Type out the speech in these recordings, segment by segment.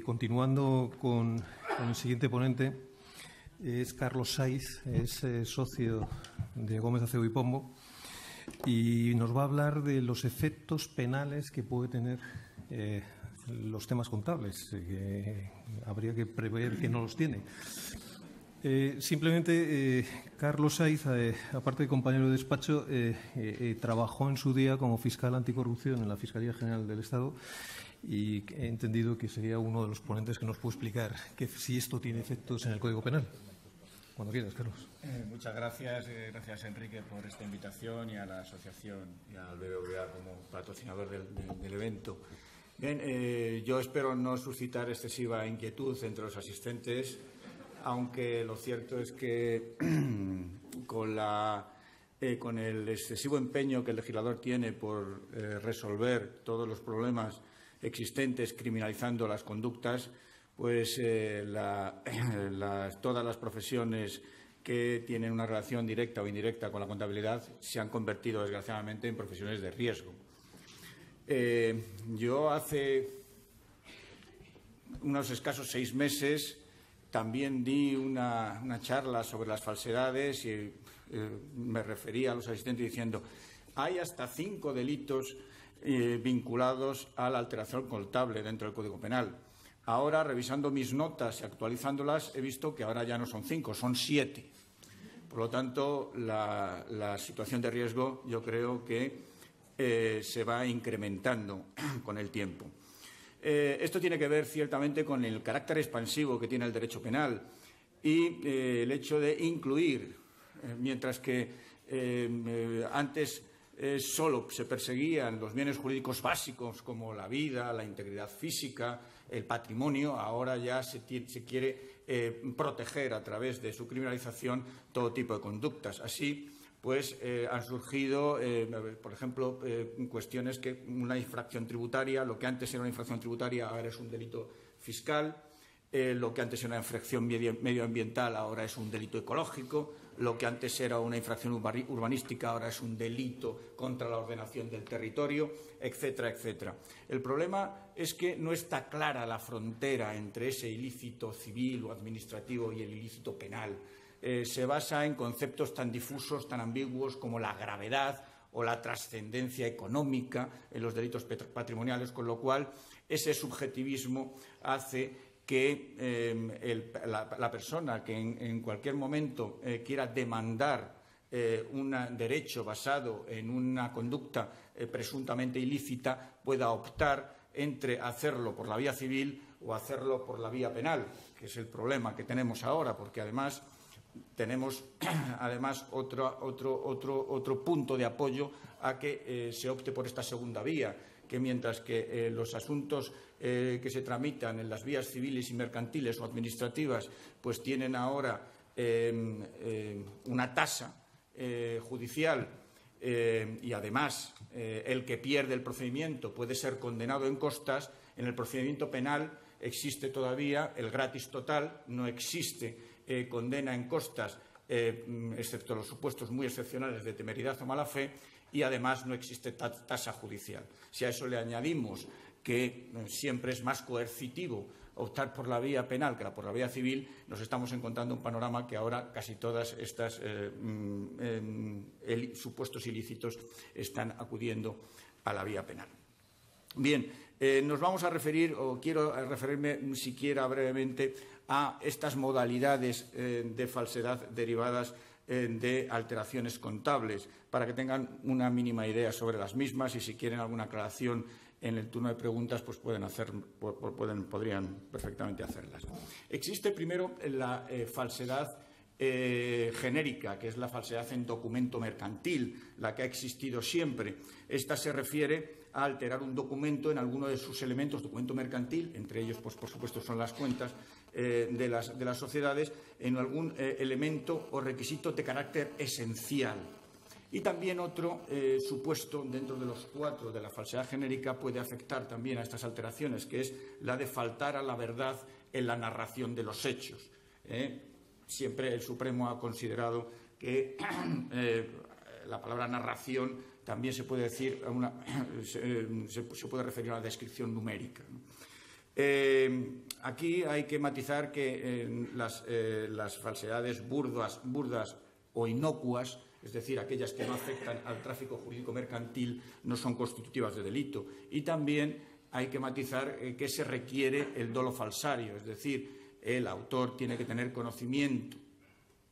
Continuando con el siguiente ponente, es Carlos Saiz, es socio de Gómez Acebo y Pombo, y nos va a hablar de los efectos penales que puede tener los temas contables, que habría que prever que no los tiene. Simplemente, Carlos Saiz, aparte de compañero de despacho, trabajó en su día como fiscal anticorrupción en la Fiscalía General del Estado y he entendido que sería uno de los ponentes que nos puede explicar si esto tiene efectos en el Código Penal. Cuando quieras, Carlos. Muchas gracias. Gracias, Enrique, por esta invitación y a la asociación y al BBVA como patrocinador del evento. Bien, yo espero no suscitar excesiva inquietud entre los asistentes, aunque lo cierto es que con el excesivo empeño que el legislador tiene por resolver todos los problemas existentes criminalizando las conductas, pues todas las profesiones que tienen una relación directa o indirecta con la contabilidad se han convertido, desgraciadamente, en profesiones de riesgo. Yo hace unos escasos 6 meses también di una charla sobre las falsedades y me refería a los asistentes diciendo hay hasta 5 delitos vinculados a la alteración contable dentro del Código Penal. Ahora, revisando mis notas y actualizándolas, he visto que ahora ya no son 5, son 7. Por lo tanto, la situación de riesgo yo creo que se va incrementando con el tiempo. Esto tiene que ver ciertamente con el carácter expansivo que tiene el derecho penal y el hecho de incluir, mientras que antes solo se perseguían los bienes jurídicos básicos como la vida, la integridad física, el patrimonio, ahora ya se quiere proteger a través de su criminalización todo tipo de conductas. Así, pues han surgido, por ejemplo, cuestiones que una infracción tributaria, lo que antes era una infracción tributaria, ahora es un delito fiscal. Lo que antes era una infracción medioambiental ahora es un delito ecológico, lo que antes era una infracción urbanística ahora es un delito contra la ordenación del territorio, etcétera, etcétera. El problema es que no está clara la frontera entre ese ilícito civil o administrativo y el ilícito penal. Se basa en conceptos tan difusos, tan ambiguos como la gravedad o la trascendencia económica en los delitos patrimoniales, con lo cual ese subjetivismo hace que la persona que en cualquier momento quiera demandar un derecho basado en una conducta presuntamente ilícita pueda optar entre hacerlo por la vía civil o hacerlo por la vía penal, que es el problema que tenemos ahora, porque además tenemos otro punto de apoyo a que se opte por esta segunda vía, que mientras que los asuntos que se tramitan en las vías civiles y mercantiles o administrativas pues tienen ahora una tasa judicial y además el que pierde el procedimiento puede ser condenado en costas, en el procedimiento penal existe todavía el gratis total, no existe condena en costas, excepto los supuestos muy excepcionales de temeridad o mala fe, y además no existe tasa judicial. Si a eso le añadimos que siempre es más coercitivo optar por la vía penal que por la vía civil, nos estamos encontrando un panorama que ahora casi todas estas supuestos ilícitos están acudiendo a la vía penal. Bien, nos vamos a referir, o quiero referirme siquiera brevemente, a estas modalidades de falsedad derivadas de alteraciones contables, para que tengan una mínima idea sobre las mismas y si quieren alguna aclaración en el turno de preguntas, pues podrían perfectamente hacerlas. Existe primero la falsedad genérica, que es la falsedad en documento mercantil, la que ha existido siempre. Esta se refiere a alterar un documento en alguno de sus elementos, documento mercantil, entre ellos, pues, por supuesto, son las cuentas de las sociedades, en algún elemento o requisito de carácter esencial. Y también otro supuesto dentro de los 4 de la falsedad genérica puede afectar también a estas alteraciones, que es la de faltar a la verdad en la narración de los hechos. Siempre el Supremo ha considerado que la palabra narración también se puede decir se puede referir a una descripción numérica, ¿no? Aquí hay que matizar que las falsedades burdas o inocuas, es decir, aquellas que no afectan al tráfico jurídico mercantil, no son constitutivas de delito. Y también hay que matizar que se requiere el dolo falsario, es decir, el autor tiene que tener conocimiento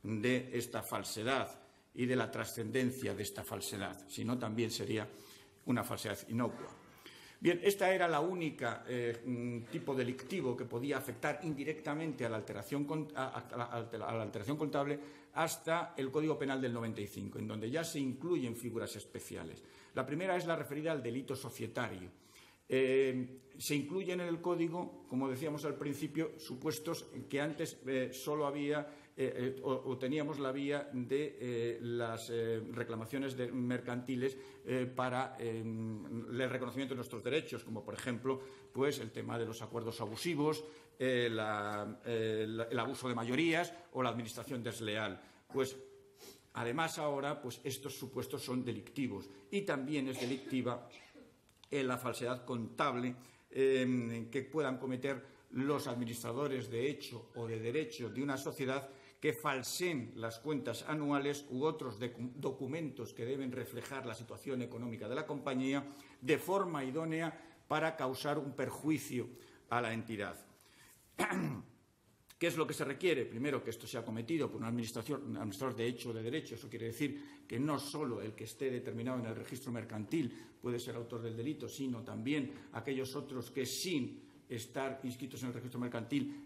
de esta falsedad y de la trascendencia de esta falsedad, si no también sería una falsedad inocua. Bien, esta era la única tipo delictivo que podía afectar indirectamente a la alteración contable hasta el Código Penal del 95, en donde ya se incluyen figuras especiales. La primera es la referida al delito societario. Se incluyen en el Código, como decíamos al principio, supuestos que antes solo había o teníamos la vía de las reclamaciones mercantiles para el reconocimiento de nuestros derechos, como por ejemplo pues, el tema de los acuerdos abusivos, el abuso de mayorías o la administración desleal. Pues además ahora pues, estos supuestos son delictivos y también es delictiva la falsedad contable que puedan cometer los administradores de hecho o de derecho de una sociedad que falseen las cuentas anuales u otros documentos que deben reflejar la situación económica de la compañía de forma idónea para causar un perjuicio a la entidad. ¿Qué es lo que se requiere? Primero, que esto sea cometido por un administrador de hecho o de derecho. Eso quiere decir que no solo el que esté determinado en el registro mercantil puede ser autor del delito, sino también aquellos otros que, sin estar inscritos en el registro mercantil,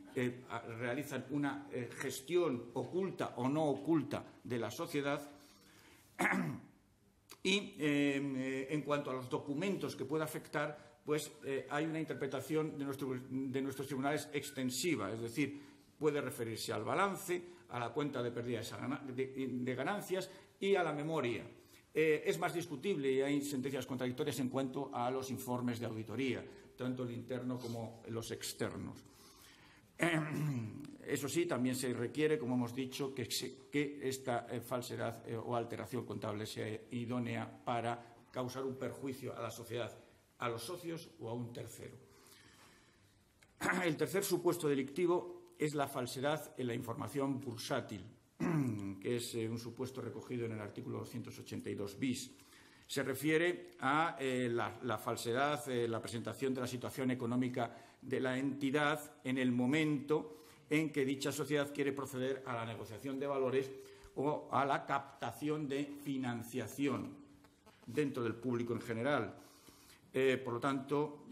realizan una gestión oculta o no oculta de la sociedad. Y en cuanto a los documentos que pueda afectar, pues hay una interpretación de nuestros tribunales extensiva, es decir, puede referirse al balance, a la cuenta de pérdidas de ganancias y a la memoria. Es más discutible y hay sentencias contradictorias en cuanto a los informes de auditoría, tanto el interno como los externos. Eso sí, también se requiere, como hemos dicho, que esta falsedad o alteración contable sea idónea para causar un perjuicio a la sociedad, a los socios o a un tercero. El tercer supuesto delictivo es la falsedad en la información bursátil, que es un supuesto recogido en el artículo 282 bis. Se refiere a la falsedad, la presentación de la situación económica de la entidad en el momento en que dicha sociedad quiere proceder a la negociación de valores o a la captación de financiación dentro del público en general. Por lo tanto,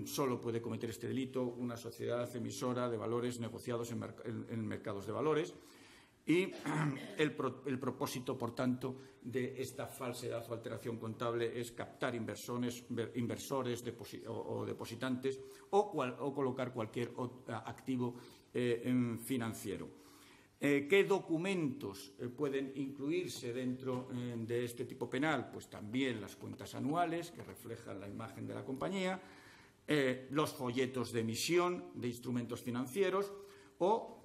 solo puede cometer este delito una sociedad emisora de valores negociados en mercados de valores y el propósito, por tanto, de esta falsedad o alteración contable es captar inversores o depositantes o colocar cualquier activo financiero. ¿Qué documentos pueden incluirse dentro de este tipo penal? Pues también las cuentas anuales, que reflejan la imagen de la compañía, los folletos de emisión de instrumentos financieros o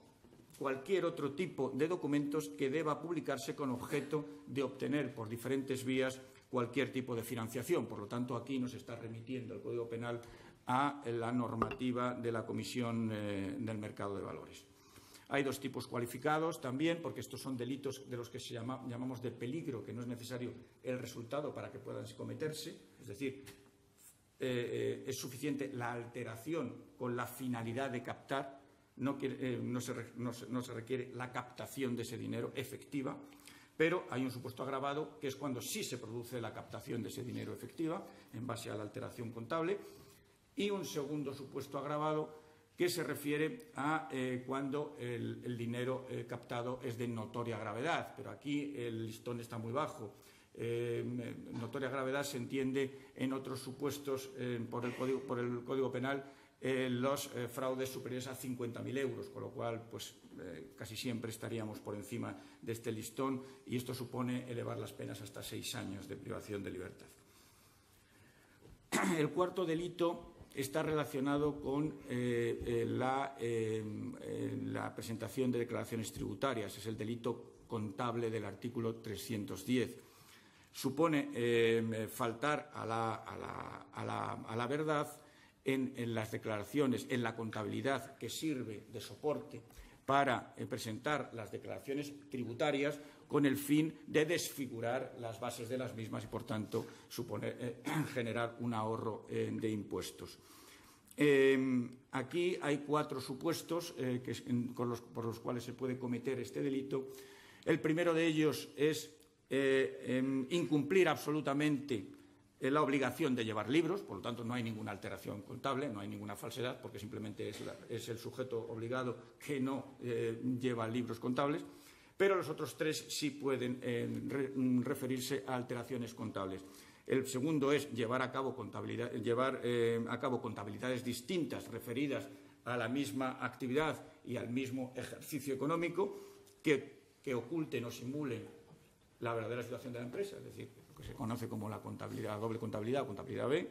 cualquier otro tipo de documentos que deba publicarse con objeto de obtener por diferentes vías cualquier tipo de financiación. Por lo tanto, aquí nos está remitiendo el Código Penal a la normativa de la Comisión del Mercado de Valores. Hay dos tipos cualificados también, porque estos son delitos de los que llamamos de peligro, que no es necesario el resultado para que puedan cometerse. Es decir, es suficiente la alteración con la finalidad de captar, no se requiere la captación de ese dinero efectiva, pero hay un supuesto agravado, que es cuando sí se produce la captación de ese dinero efectiva, en base a la alteración contable, y un segundo supuesto agravado, que se refiere a cuando el dinero captado es de notoria gravedad, pero aquí el listón está muy bajo. Notoria gravedad se entiende en otros supuestos por el Código Penal los fraudes superiores a 50.000 euros, con lo cual pues, casi siempre estaríamos por encima de este listón y esto supone elevar las penas hasta 6 años de privación de libertad. El cuarto delito está relacionado con la presentación de declaraciones tributarias. Es el delito contable del artículo 310. Supone faltar a la verdad en las declaraciones, en la contabilidad que sirve de soporte para presentar las declaraciones tributarias, con el fin de desfigurar las bases de las mismas y, por tanto, generar un ahorro de impuestos. Aquí hay 4 supuestos por los cuales se puede cometer este delito. El primero de ellos es incumplir absolutamente la obligación de llevar libros, por lo tanto no hay ninguna alteración contable, no hay ninguna falsedad, porque simplemente es el sujeto obligado que no lleva libros contables, pero los otros 3 sí pueden referirse a alteraciones contables. El segundo es llevar a cabo contabilidades distintas referidas a la misma actividad y al mismo ejercicio económico que oculten o simulen la verdadera situación de la empresa, es decir, lo que se conoce como la contabilidad, doble contabilidad o contabilidad B.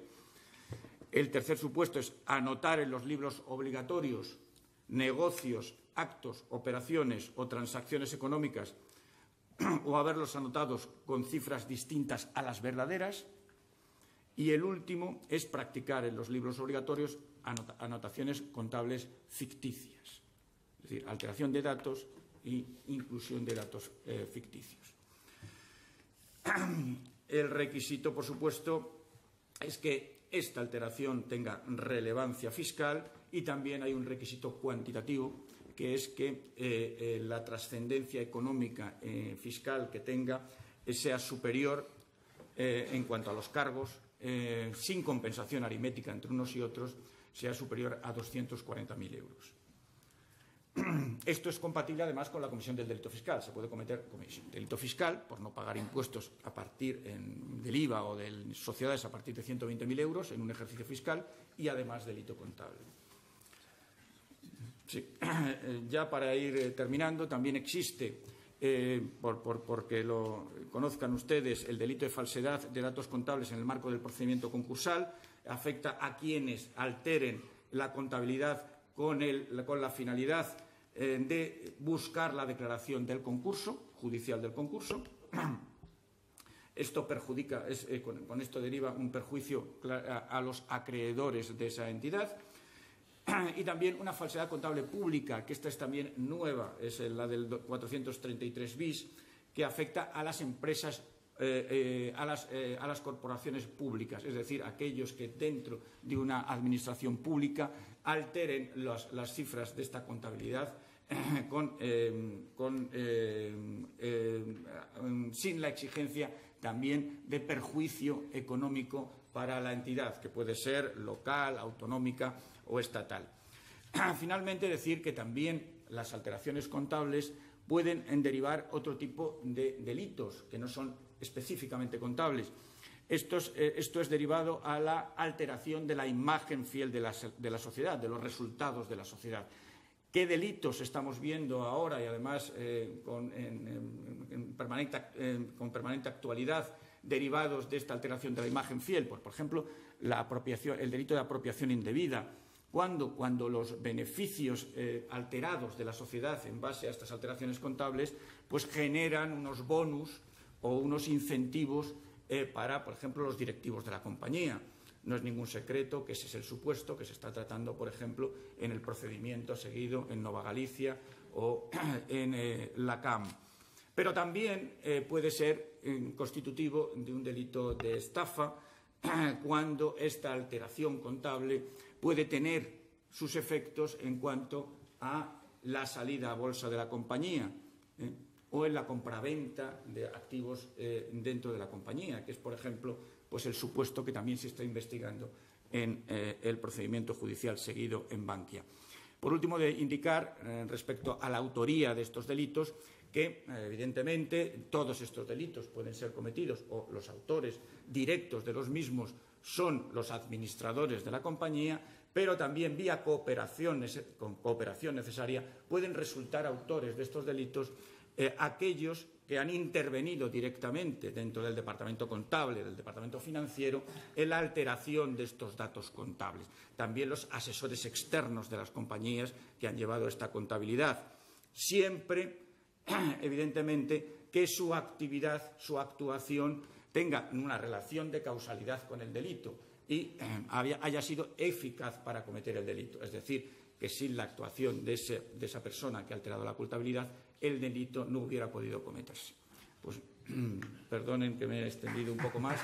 El tercer supuesto es anotar en los libros obligatorios negocios, actos, operaciones o transacciones económicas o haberlos anotados con cifras distintas a las verdaderas. Y el último es practicar en los libros obligatorios anotaciones contables ficticias, es decir, alteración de datos e inclusión de datos ficticios. El requisito, por supuesto, es que esta alteración tenga relevancia fiscal, y también hay un requisito cuantitativo, que es que la trascendencia económica fiscal que tenga sea superior en cuanto a los cargos, sin compensación aritmética entre unos y otros, sea superior a 240.000 euros. Esto es compatible, además, con la comisión del delito fiscal. Se puede cometer delito fiscal por no pagar impuestos a partir del IVA o de sociedades a partir de 120.000 euros en un ejercicio fiscal, y además delito contable. Sí. Ya para ir terminando, también existe, porque lo conozcan ustedes, el delito de falsedad de datos contables en el marco del procedimiento concursal. Afecta a quienes alteren la contabilidad con la finalidad de buscar la declaración del concurso, judicial del concurso. Esto perjudica, con esto deriva un perjuicio a los acreedores de esa entidad. Y también una falsedad contable pública, que esta es también nueva, es la del 433 bis, que afecta a las empresas, a las corporaciones públicas, es decir, aquellos que dentro de una administración pública alteren las cifras de esta contabilidad sin la exigencia también de perjuicio económico para la entidad, que puede ser local, autonómica o estatal. Finalmente, decir que también las alteraciones contables pueden derivar otro tipo de delitos que no son específicamente contables. Esto es derivado a la alteración de la imagen fiel de la sociedad, de los resultados de la sociedad. ¿Qué delitos estamos viendo ahora y además con permanente actualidad derivados de esta alteración de la imagen fiel? Pues, por ejemplo, el delito de apropiación indebida, cuando los beneficios alterados de la sociedad en base a estas alteraciones contables pues generan unos bonus o unos incentivos para, por ejemplo, los directivos de la compañía. No es ningún secreto que ese es el supuesto que se está tratando, por ejemplo, en el procedimiento seguido en Nova Galicia o en la CAM. Pero también puede ser constitutivo de un delito de estafa cuando esta alteración contable puede tener sus efectos en cuanto a la salida a bolsa de la compañía o en la compraventa de activos dentro de la compañía, que es, por ejemplo, pues el supuesto que también se está investigando en el procedimiento judicial seguido en Bankia. Por último, de indicar respecto a la autoría de estos delitos que, evidentemente, todos estos delitos pueden ser cometidos o los autores directos de los mismos son los administradores de la compañía, pero también vía cooperación necesaria pueden resultar autores de estos delitos aquellos que han intervenido directamente dentro del departamento contable, del departamento financiero, en la alteración de estos datos contables. También los asesores externos de las compañías que han llevado esta contabilidad. Siempre, evidentemente, que su actividad, su actuación, tenga una relación de causalidad con el delito. y haya sido eficaz para cometer el delito. Es decir, que sin la actuación de esa persona que ha alterado la culpabilidad, el delito no hubiera podido cometerse. Pues perdonen que me he extendido un poco más.